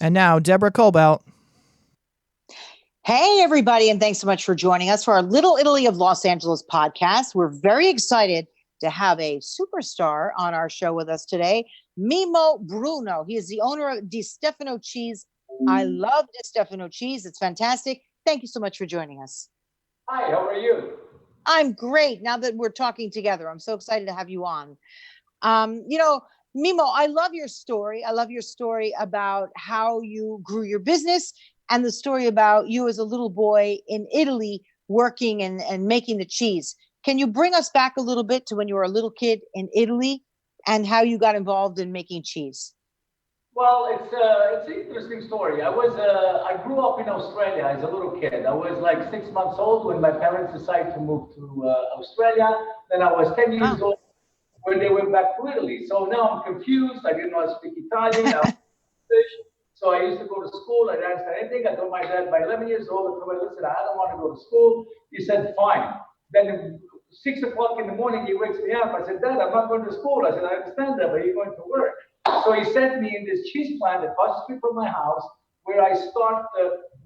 And now, Deborah Cobalt. Hey, everybody, and thanks so much for joining us for our Little Italy of Los Angeles podcast. We're very excited to have a superstar on our show with us today, Mimmo Bruno. He is the owner of DiStefano Cheese. I love DiStefano Cheese. It's fantastic. Thank you so much for joining us. Hi, how are you? I'm great. Now that we're talking together, I'm so excited to have you on. Mimmo, I love your story. I love your story about how you grew your business and the story about you as a little boy in Italy working and making the cheese. Can you bring us back a little bit to when you were a little kid in Italy and how you got involved in making cheese? Well, it's an interesting story. I grew up in Australia as a little kid. I was like 6 months old when my parents decided to move to Australia. Then I was 10 years old when they went back to Italy. So now I'm confused. I didn't know how to speak Italian. So I used to go to school. I didn't understand anything. I told my dad by 11 years old, I told him, listen, I don't want to go to school. He said, fine. Then at 6 o'clock in the morning, he wakes me up. I said, Dad, I'm not going to school. I said, I understand that, but you're going to work. So he sent me in this cheese plant across the street from my house, where I start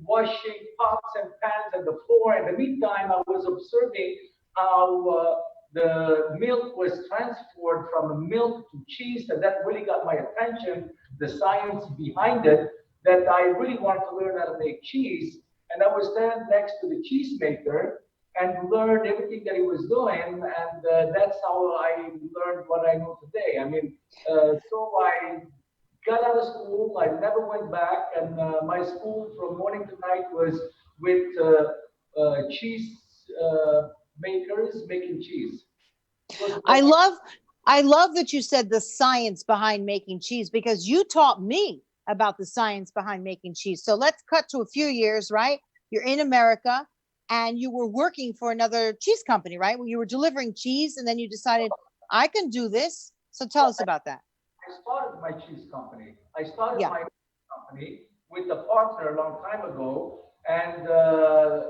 washing pots and pans and the floor. In the meantime, I was observing how the milk was transferred from milk to cheese, and that really got my attention, the science behind it, that I really wanted to learn how to make cheese. And I was stand next to the cheesemaker and learned everything that he was doing, and that's how I learned what I know today. I mean, so I got out of school, I never went back, and my school from morning to night was with cheese makers making cheese. I love that you said the science behind making cheese, because you taught me about the science behind making cheese. So let's cut to a few years, right? You're in America and you were working for another cheese company, right? Where you were delivering cheese, and then you decided, I can do this. So tell us about that. I started my cheese company. I started my company with a partner a long time ago, and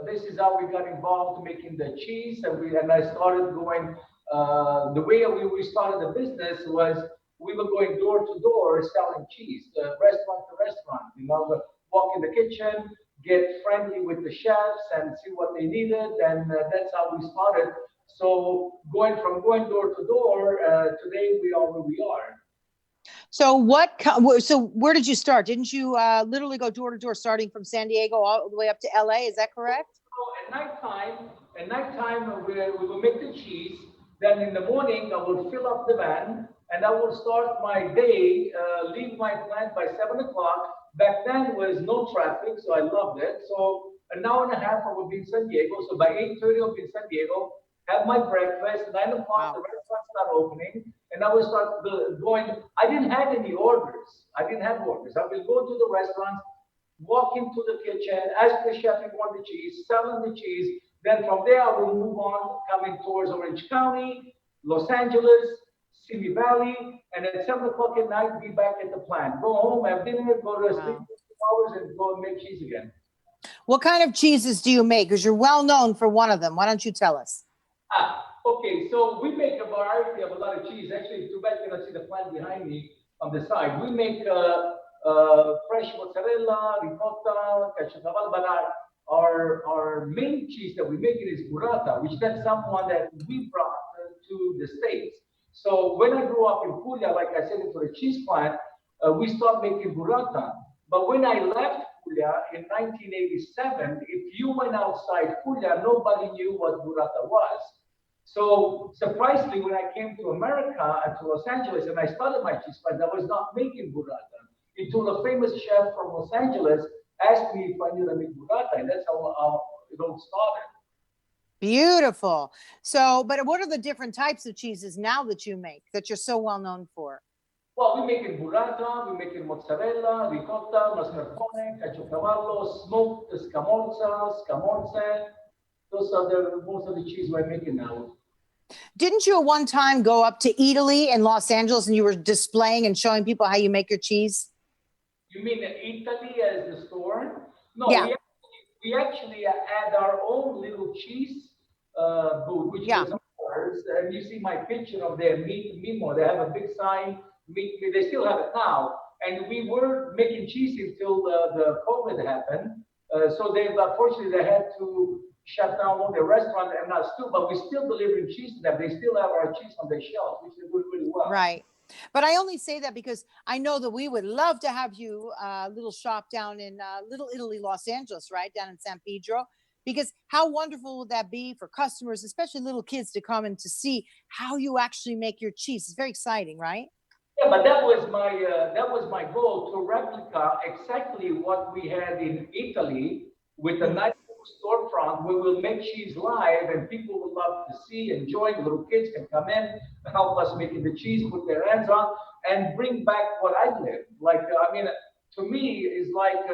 this is how we got involved making the cheese. And I started going. The way we started the business was we were going door to door selling cheese, restaurant to restaurant. Walk in the kitchen, get friendly with the chefs, and see what they needed, and that's how we started. So going door to door, today we are where we are. So so where did you start? Didn't you literally go door to door, starting from San Diego all the way up to LA? Is that correct? So at nighttime we will make the cheese. Then in the morning I will fill up the van, and I will start my day, leave my plant by 7 o'clock. Back then was no traffic, so I loved it. So an hour and a half I will be in San Diego. So by 8:30 I'll be in San Diego, have my breakfast. 9 o'clock the restaurant start opening, and I will start going. I didn't have any orders. I didn't have orders. I will go to the restaurants, walk into the kitchen, ask the chef if he want the cheese, sell him the cheese. Then from there, I will move on, coming towards Orange County, Los Angeles, Simi Valley, and at 7 o'clock at night, be back at the plant. Go home, have dinner, go to sleep for 2 hours, and go and make cheese again. What kind of cheeses do you make? Because you're well known for one of them. Why don't you tell us? Okay, so we make a variety of a lot of cheese. Actually, too bad you don't see the plant behind me on the side. We make fresh mozzarella, ricotta, caciocavallo, but our main cheese that we make it is burrata, which that's someone that we brought to the States. So when I grew up in Puglia, like I said, into the cheese plant, we started making burrata. But when I left Puglia in 1987, if you went outside Puglia, nobody knew what burrata was. So surprisingly, when I came to America and to Los Angeles and I started my cheese plant, I was not making burrata until a famous chef from Los Angeles asked me if I knew to make burrata, and that's how it all started. Beautiful. So, but what are the different types of cheeses now that you make that you're so well known for? Well, we make in burrata, we make in mozzarella, ricotta, mascarpone, caciocavallo, smoked scamorza. Those are the most of the cheese we're making now. Didn't you at one time go up to Eataly in Los Angeles and you were displaying and showing people how you make your cheese? You mean Eataly as the store? No, yeah. we actually had our own little cheese booth, which was ours. And you see my picture of their meet MIMO. They have a big sign, meet me. They still have it now. And we were making cheese until the COVID happened. So they've unfortunately they had to shut down all their restaurants and us too. But we're still delivering cheese to them. They still have our cheese on their shelves, which is doing really well. Right. But I only say that because I know that we would love to have you little shop down in Little Italy, Los Angeles, right down in San Pedro. Because how wonderful would that be for customers, especially little kids, to come and to see how you actually make your cheese? It's very exciting, right? Yeah, but that was my goal, to replica exactly what we had in Italy with a Mm. nice storefront where we'll make cheese live and people will love to see, enjoy. Little kids can come in, help us making the cheese, put their hands on, and bring back what I lived. Like, I mean, to me, is like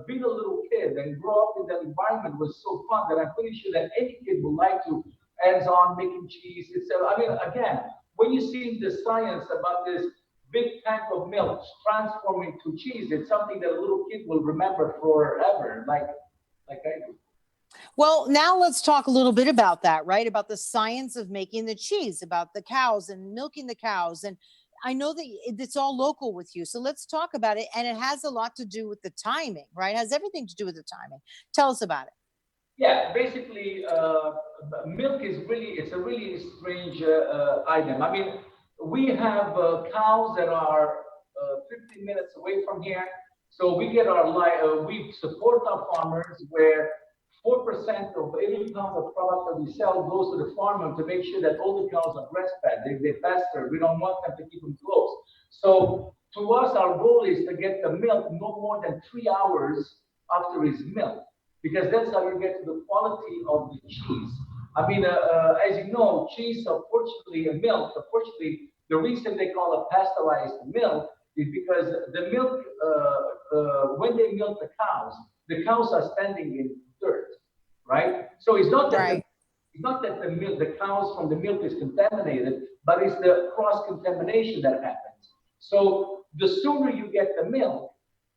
being a little kid and grow up in that environment was so fun that I'm pretty sure that any kid would like to hands-on making cheese. It's, I mean, again, when you see the science about this big tank of milk transforming to cheese, it's something that a little kid will remember forever, like I do. Well, now let's talk a little bit about that, right? About the science of making the cheese, about the cows and milking the cows. And I know that it's all local with you. So let's talk about it. And it has a lot to do with the timing, right? It has everything to do with the timing. Tell us about it. Yeah, basically, milk is really, it's a really strange item. I mean, we have cows that are 15 minutes away from here. So we get our, we support our farmers where 4% of every pound of product that we sell goes to the farmer to make sure that all the cows are breastfed. They pasture. We don't want them to keep them close. So to us, our goal is to get the milk no more than 3 hours after it's milked, because that's how you get to the quality of the cheese. I mean, as you know, cheese, unfortunately, and milk, unfortunately, the reason they call it pasteurized milk is because the milk, when they milk the cows are standing in dirt, right? So it's not that Right. the milk, the cows from the milk is contaminated, but it's the cross contamination that happens. So the sooner you get the milk,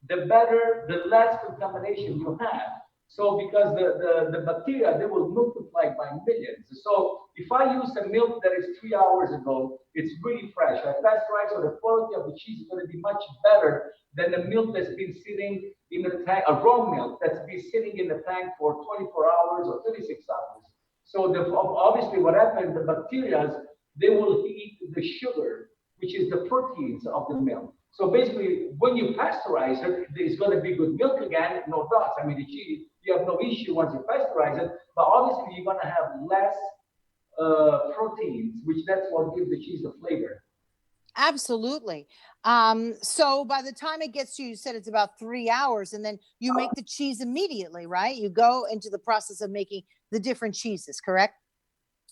the better, the less contamination you have. So because the bacteria, they will multiply by millions. So if I use a milk that is 3 hours ago, it's really fresh. I pasteurize, so the quality of the cheese is going to be much better than the milk that's been sitting in the tank, a raw milk that's been sitting in the tank for 24 hours or 36 hours. So obviously what happens, the bacteria, they will eat the sugar, which is the proteins of the milk. So basically, when you pasteurize it, it's going to be good milk again, no dots. I mean, the cheese, you have no issue once you pasteurize it, but obviously you're going to have less proteins, which that's what gives the cheese the flavor. Absolutely. So by the time it gets to you, you said it's about 3 hours, and then you make the cheese immediately, right? You go into the process of making the different cheeses, correct?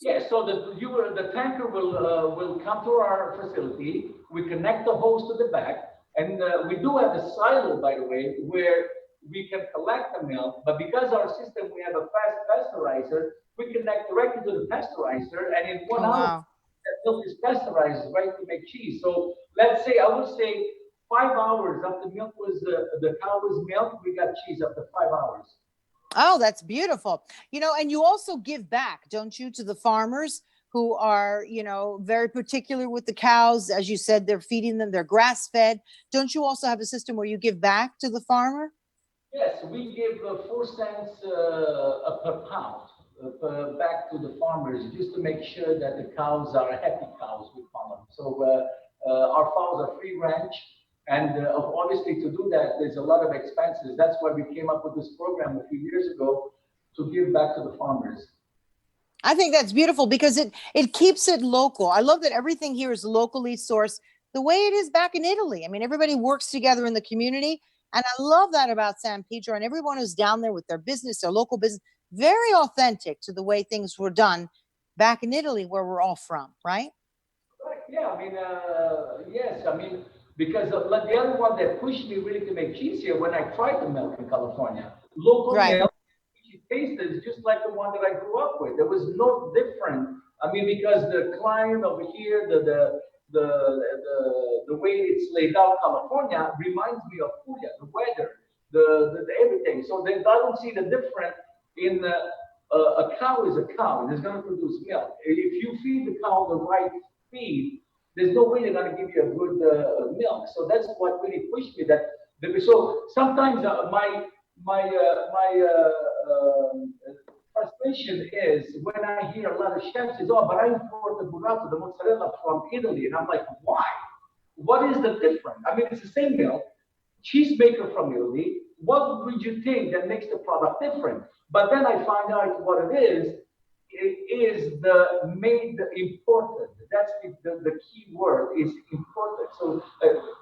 Yeah, so the tanker will come to our facility. We connect the hose to the back, and we do have a silo, by the way, where we can collect the milk. But because our system, we have a fast pasteurizer, we connect directly to the pasteurizer, and in one Oh, hour, wow. that milk is pasteurized, ready to make cheese. So let's say, I would say, 5 hours after the cow was milked, we got cheese after 5 hours. Oh, that's beautiful. And you also give back, don't you, to the farmers who are, very particular with the cows. As you said, they're feeding them, they're grass fed. Don't you also have a system where you give back to the farmer? Yes, we give 4 cents per pound back to the farmers just to make sure that the cows are happy cows, we call them. So our cows are free range. And obviously to do that, there's a lot of expenses. That's why we came up with this program a few years ago to give back to the farmers. I think that's beautiful because it keeps it local. I love that everything here is locally sourced, the way it is back in Italy. I mean, everybody works together in the community, and I love that about San Pedro and everyone who's down there with their business, their local business, very authentic to the way things were done back in Italy, where we're all from, right? Right. Yeah, I mean, yes, I mean, because like the other one that pushed me really to make cheese here when I tried the milk in California, local Right. milk, it tasted just like the one that I grew up with. There was no different. I mean, because the climate over here, the way it's laid out, California reminds me of Puglia, the weather, the everything. So I don't see the difference in a cow is a cow and it's going to produce milk. If you feed the cow the right feed, there's no way they're going to give you a good milk. So that's what really pushed me. So sometimes my frustration is when I hear a lot of chefs say, "Oh, but I import the burrata, the mozzarella from Italy," and I'm like, "Why? What is the difference? I mean, it's the same milk, cheesemaker from Italy. What would you think that makes the product different?" But then I find out what it is. It is the made imported. That's the key word is imported. So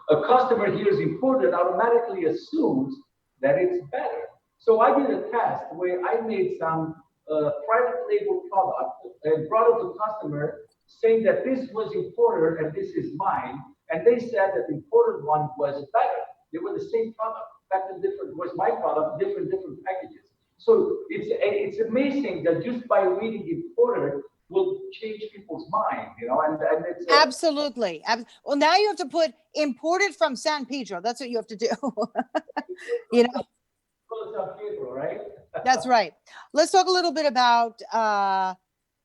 a customer hears imported automatically assumes that it's better. So I did a test where I made some private label product and brought it to the customer saying that this was imported and this is mine. And they said that the imported one was better. They were the same product. In fact, the different was my product, different packages. So it's amazing that just by reading imported will change people's mind, you know, and it's absolutely. Well, now you have to put imported from San Pedro. That's what you have to do. You know, San Pedro, right? That's right. Let's talk a little bit about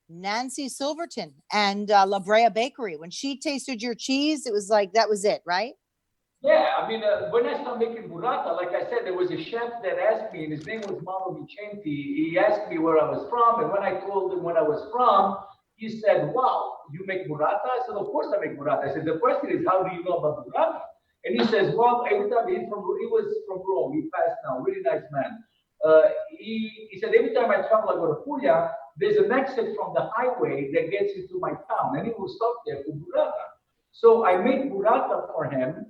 Nancy Silverton and La Brea Bakery. When she tasted your cheese, it was like that was it, right? Yeah, I mean, when I started making burrata, like I said, there was a chef that asked me, and his name was Mimmo Bruno. He asked me where I was from, and when I told him where I was from, he said, "Wow, you make burrata?" I said, "Of course I make burrata." I said, "The question is, how do you know about burrata?" And he says, "Well, every time he was from Rome. He passed now, really nice man. He said, every time I travel, I go to Puglia. There's an exit from the highway that gets into my town, and he will stop there for burrata." So I made burrata for him.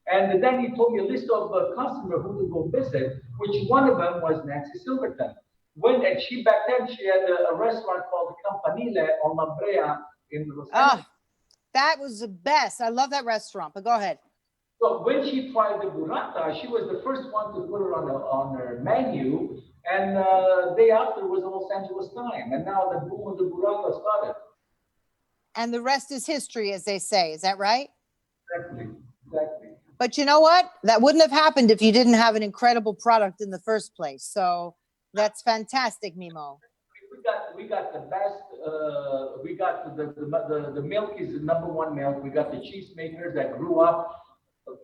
And then he told me a list of customers who to go visit, which one of them was Nancy Silverton. And she back then she had a restaurant called Campanile on La Brea in Los Angeles. That was the best. I love that restaurant. But go ahead. So when she tried the burrata, she was the first one to put it on her menu. And day after was the Los Angeles Times. And now the boom of the burrata started. And the rest is history, as they say. Is that right? Exactly. But you know what? That wouldn't have happened if you didn't have an incredible product in the first place. So that's fantastic, Mimmo. We got the best. We got the milk is the number one milk. We got the cheesemakers that grew up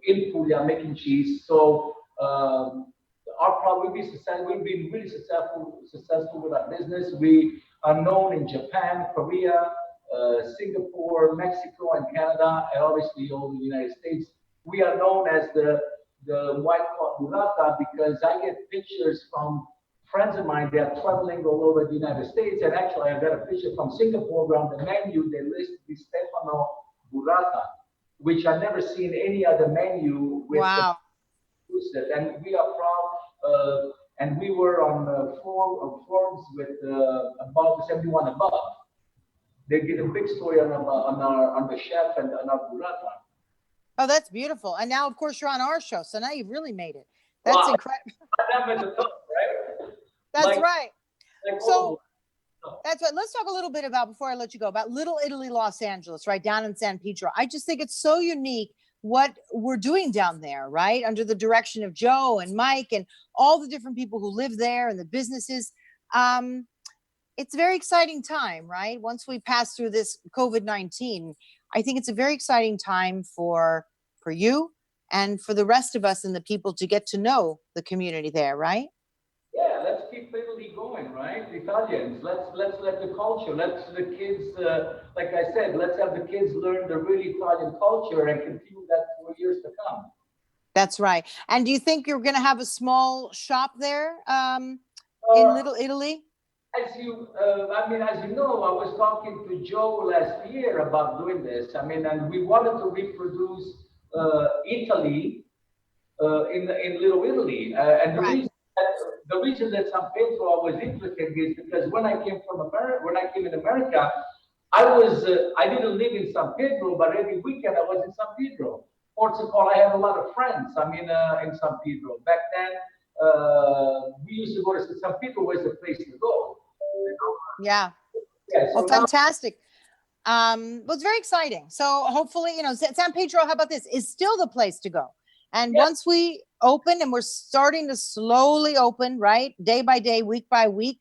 in Puglia making cheese. So our product we've been really successful with our business. We are known in Japan, Korea, Singapore, Mexico, and Canada, and obviously all the United States. We are known as the white hot burrata because I get pictures from friends of mine. They are traveling all over the United States, and actually I got a picture from Singapore where on the menu they list DiStefano Burrata, which I've never seen any other menu with. Wow. And we are proud. And we were on Forbes with about 71 above. They did a big story on the chef and on our burrata. Oh, that's beautiful. And now, of course, you're on our show. So now you've really made it. That's incredible. Right? That's right. So that's right. Let's talk a little bit about, before I let you go, about Little Italy, Los Angeles, right down in San Pedro. I just think it's so unique what we're doing down there, right? Under the direction of Joe and Mike and all the different people who live there and the businesses. It's a very exciting time, right? Once we pass through this COVID-19, I think it's a very exciting time for you and for the rest of us and the people to get to know the community there, right? Yeah, let's keep Italy going, right? The Italians, let's let the culture, let's the kids, like I said, let's have the kids learn the really Italian culture and continue that for years to come. That's right. And do you think you're going to have a small shop there in Little Italy? As you know, I was talking to Joe last year about doing this. I mean, and we wanted to reproduce Italy in Little Italy. And the reason that San Pedro was interested is because when I came in America, I didn't live in San Pedro, but every weekend I was in San Pedro. Portugal, I had a lot of friends. I mean, in San Pedro back then. We used to go to San Pedro was the place to go. Yeah. So well, fantastic. Well, it's very exciting. So hopefully, San Pedro, how about this, is still the place to go. And once we open, and we're starting to slowly open, right? Day by day, week by week.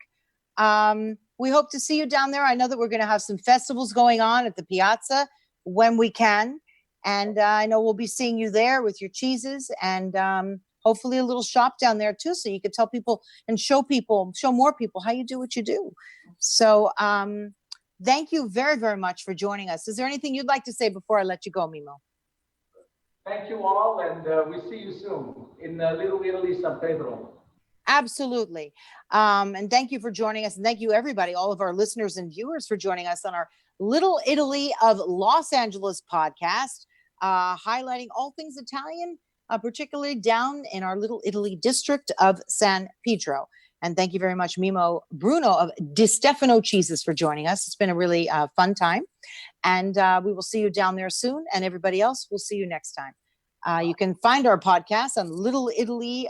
We hope to see you down there. I know that we're going to have some festivals going on at the piazza when we can. And I know we'll be seeing you there with your cheeses, and hopefully a little shop down there too, so you could tell people and show more people how you do what you do. So thank you very, very much for joining us. Is there anything you'd like to say before I let you go, Mimmo? Thank you all, and we see you soon in Little Italy, San Pedro. Absolutely. And thank you for joining us. And thank you, everybody, all of our listeners and viewers, for joining us on our Little Italy of Los Angeles podcast, highlighting all things Italian, particularly down in our Little Italy district of San Pedro. And thank you very much, Mimmo Bruno of DiStefano Cheeses, for joining us. It's been a really fun time. And we will see you down there soon. And everybody else, we'll see you next time. You can find our podcast on Little Italy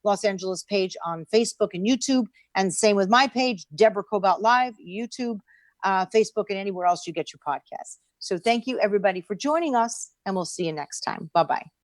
Los Angeles page on Facebook and YouTube. And same with my page, Deborah Cobalt Live, YouTube, Facebook, and anywhere else you get your podcasts. So thank you, everybody, for joining us. And we'll see you next time. Bye-bye.